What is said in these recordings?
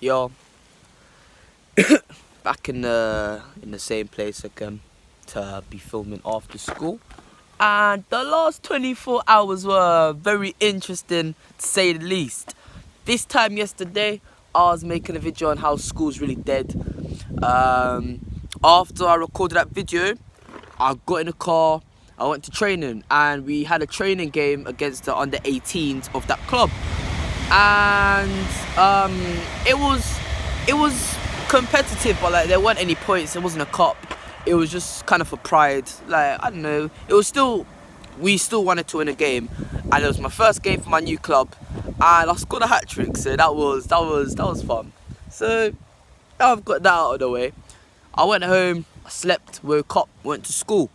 Yo, back in the same place again to be filming after school, and the last 24 hours were very interesting to say the least. This time yesterday, I was making a video on how school's really dead. After I recorded that video, I got in a car, I went to training, and we had a training game against the under 18s of that club. And it was competitive, but like there weren't any points. It wasn't a cup. It was just kind of for pride. Like, I don't know. We still wanted to win a game, and it was my first game for my new club, and I scored a hat trick. So that was fun. So I've got that out of the way. I went home, I slept, woke up, went to school,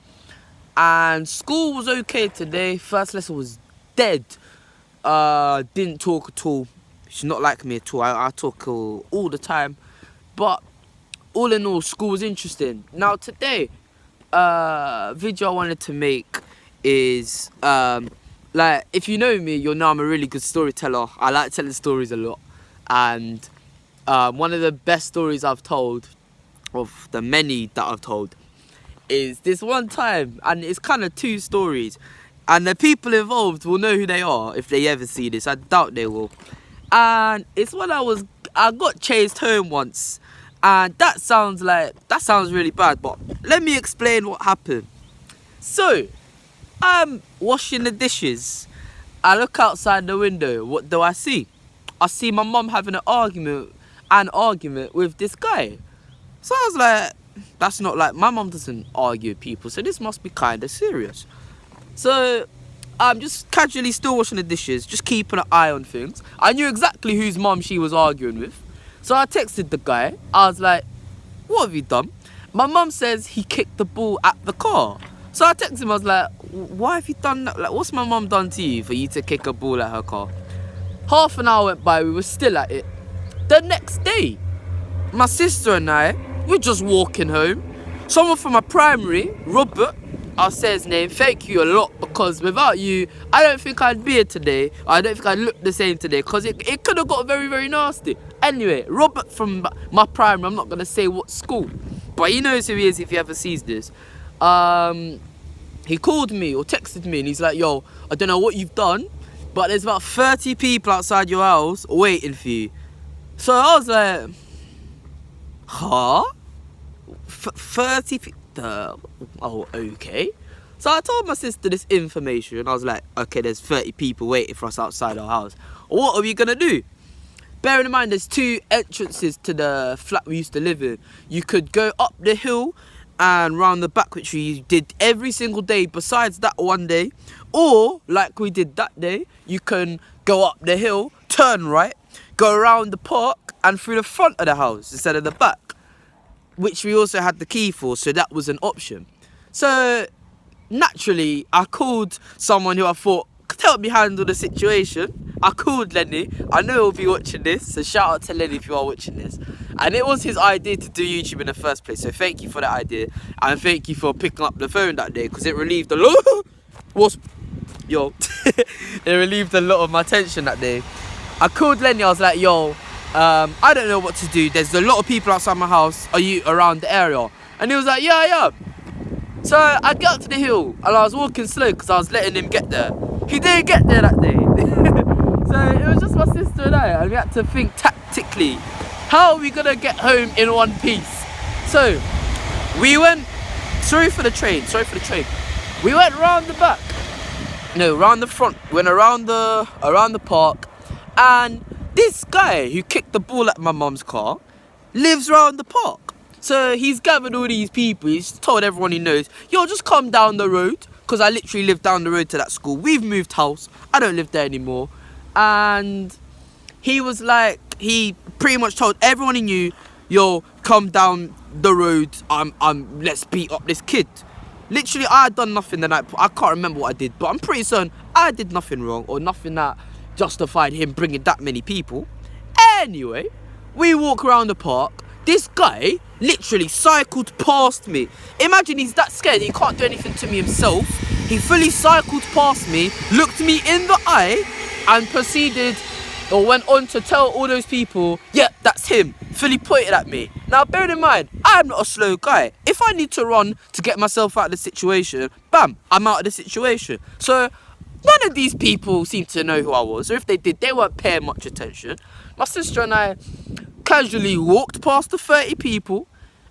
and school was okay today. First lesson was dead. Didn't talk at all. She's not like me at all. I talk all the time. But all in all, school was interesting. Now today, video I wanted to make is like, if you know me, you'll know I'm a really good storyteller. I like telling stories a lot, and one of the best stories I've told, of the many that I've told, is this one time, and it's kind of two stories. And the people involved will know who they are if they ever see this. I doubt they will. And it's when I got chased home once. And that sounds really bad, but let me explain what happened. So, I'm washing the dishes. I look outside the window. What do I see? I see my mum having an argument with this guy. So I was like, that's not like, my mum doesn't argue with people, so this must be kind of serious. So I'm just casually still washing the dishes, just keeping an eye on things. I knew exactly whose mum she was arguing with. So I texted the guy. I was like, what have you done? My mum says he kicked the ball at the car. So I texted him, I was like, why have you done that? Like, what's my mum done to you for you to kick a ball at her car? Half an hour went by, we were still at it. The next day, my sister and I, we're just walking home. Someone from my primary, Robert, I'll say his name, thank you a lot, because without you, I don't think I'd be here today. I don't think I'd look the same today, because it could have got very, very nasty. Anyway, Robert from my primary, I'm not going to say what school, but he knows who he is if he ever sees this. He called me or texted me, and he's like, yo, I don't know what you've done, but there's about 30 people outside your house waiting for you. So I was like, huh? 30 people? Oh, okay. So I told my sister this information, and I was like, okay, there's 30 people waiting for us outside our house. What are we gonna do? Bearing in mind, there's two entrances to the flat we used to live in. You could go up the hill and round the back, which we did every single day besides that one day. Or, like we did that day, you can go up the hill, turn right, go around the park and through the front of the house instead of the back, which we also had the key for, so that was an option. So naturally, I called someone who I thought could help me handle the situation. I called Lenny. I know he'll be watching this, so shout out to Lenny if you are watching this. And it was his idea to do YouTube in the first place, so thank you for that idea, and thank you for picking up the phone that day, because it relieved a lot. It relieved a lot of my tension that day. I called Lenny. I was like, yo, I don't know what to do. There's a lot of people outside my house. Are you around the area? And he was like, yeah. So I got up to the hill, and I was walking slow because I was letting him get there. He didn't get there that day. So it was just my sister and I, and we had to think tactically. How are we going to get home in one piece? So we went, sorry for the train. We went round the back. No, round the front. We went around the park, and this guy who kicked the ball at my mum's car lives round the park. So he's gathered all these people. He's told everyone he knows, yo, just come down the road. Because I literally live down the road to that school. We've moved house. I don't live there anymore. And he was like, he pretty much told everyone he knew, yo, come down the road. Let's beat up this kid. Literally, I had done nothing the night. I can't remember what I did, but I'm pretty certain I did nothing wrong, or nothing that justified him bringing that many people. Anyway, we walk around the park. This guy literally cycled past me. Imagine he's that scared he can't do anything to me himself. He fully cycled past me, looked me in the eye, and proceeded or went on to tell all those people, yeah, that's him, fully pointed at me. Now, bear in mind, I'm not a slow guy. If I need to run to get myself out of the situation, bam, I'm out of the situation. So, none of these people seem to know who I was, or if they did, they weren't paying much attention. My sister and I casually walked past the 30 people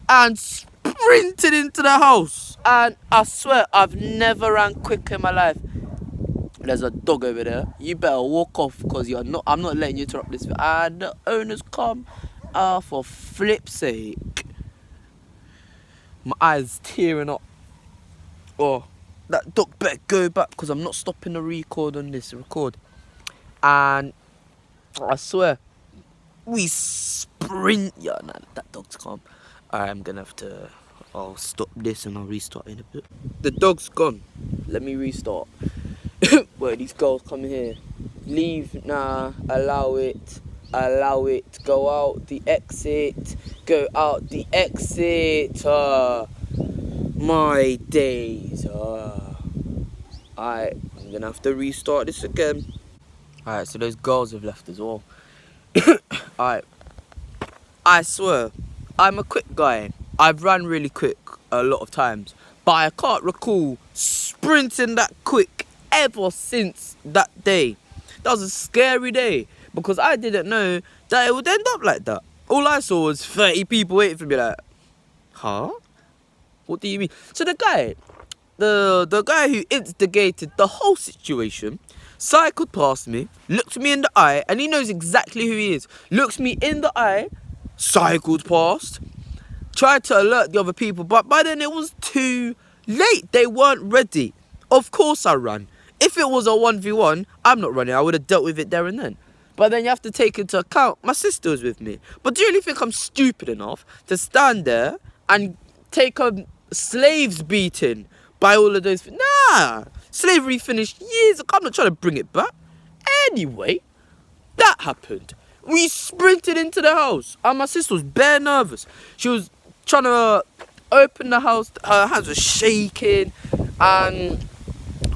and sprinted into the house. And I swear, I've never ran quick in my life. There's a dog over there. You better walk off, because I'm not letting you interrupt this. And the owners come. For flip's sake. My eyes tearing up. Oh, that dog better go back, because I'm not stopping the record on this record. And I swear, we sprint. Yeah, nah, that dog's calm. Alright, I'm gonna have to. I'll stop this and I'll restart in a bit. The dog's gone. Let me restart. Wait, these girls come here. Leave, nah, allow it, go out the exit, go out the exit. My days. Alright, I'm gonna have to restart this again. Alright, so those girls have left as well. Alright, I swear, I'm a quick guy. I've run really quick a lot of times, but I can't recall sprinting that quick ever since that day. That was a scary day, because I didn't know that it would end up like that. All I saw was 30 people waiting for me, like, huh? What do you mean? So the guy who instigated the whole situation cycled past me, looked me in the eye, and he knows exactly who he is. Looks me in the eye, cycled past, tried to alert the other people, but by then it was too late. They weren't ready. Of course I ran. If it was a 1v1, I'm not running. I would have dealt with it there and then. But then you have to take into account, my sister was with me. But do you really think I'm stupid enough to stand there and take a slaves beating by all of those? Nah, slavery finished years ago. I'm not trying to bring it back. Anyway, that happened. We sprinted into the house, and my sister was bare nervous. She was trying to open the house. Her hands were shaking, and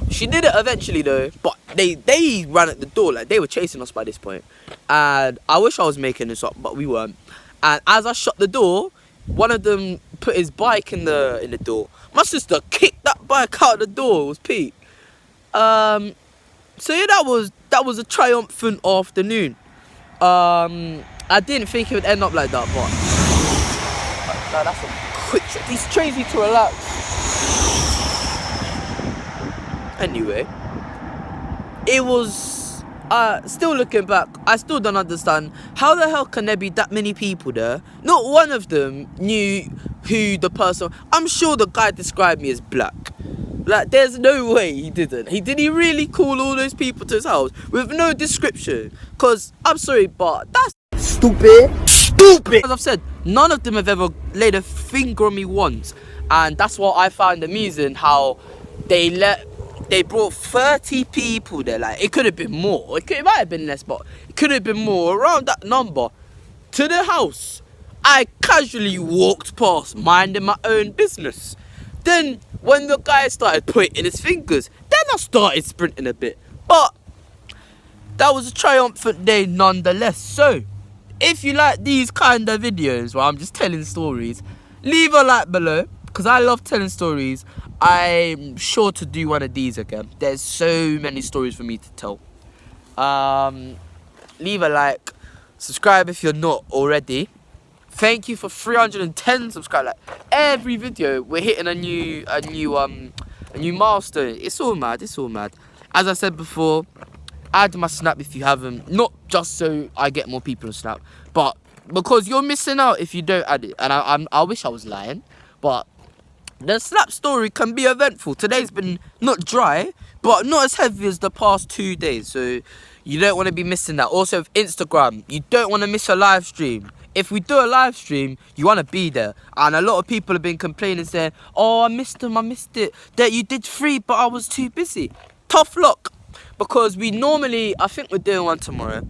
she did it eventually though. But they ran at the door, like they were chasing us by this point. And I wish I was making this up, but we weren't. And as I shut the door, one of them put his bike in the door. My sister kicked that bike out the door. It was Pete. So yeah, that was a triumphant afternoon. I didn't think it would end up like that, but that's a quick trip. These trains need to relax. Anyway, it was, still looking back, I still don't understand how the hell can there be that many people there. Not one of them knew who the person. I'm sure the guy described me as black. Like, there's no way he didn't. Did he really call all those people to his house with no description? Because, I'm sorry, but that's stupid. As I've said, none of them have ever laid a finger on me once. And that's what I found amusing, how they brought 30 people there. Like, it could have been more. It might have been less, but it could have been more, around that number, to the house. I casually walked past, minding my own business. Then, when the guy started pointing his fingers, then I started sprinting a bit. But that was a triumphant day nonetheless. So, if you like these kind of videos where I'm just telling stories, leave a like below, because I love telling stories. I'm sure to do one of these again. There's so many stories for me to tell. Leave a like, subscribe if you're not already. Thank you for 310 subscribers. Like, every video we're hitting a new milestone. It's all mad. As I said before, add my Snap if you haven't. Not just so I get more people on Snap, but because you're missing out if you don't add it. And I wish I was lying, but the Snap story can be eventful. Today's been not dry, but not as heavy as the past 2 days. So you don't want to be missing that. Also with Instagram, you don't want to miss a live stream. If we do a live stream, you want to be there. And a lot of people have been complaining, saying, oh, I missed it. That you did 3, but I was too busy. Tough luck. Because we normally, I think we're doing one tomorrow.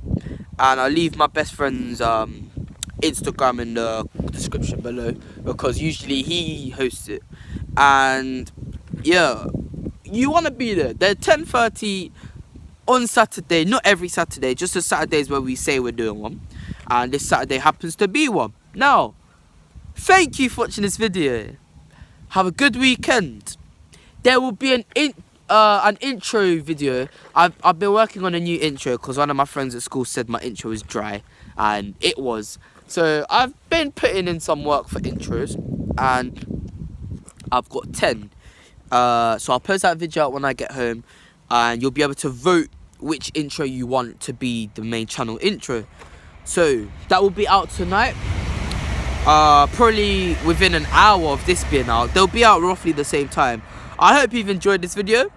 And I'll leave my best friend's Instagram in the description below, because usually he hosts it. And yeah, you want to be there. They're 10:30 on Saturday, not every Saturday, just the Saturdays where we say we're doing one. And this Saturday happens to be one. Now, thank you for watching this video. Have a good weekend. There will be an intro video. I've been working on a new intro because one of my friends at school said my intro was dry, and it was. So I've been putting in some work for intros, and I've got 10. So I'll post that video out when I get home, and you'll be able to vote which intro you want to be the main channel intro. So that will be out tonight. Probably within an hour of this being out. They'll be out roughly the same time. I hope you've enjoyed this video,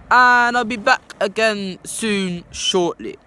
and I'll be back again soon, shortly.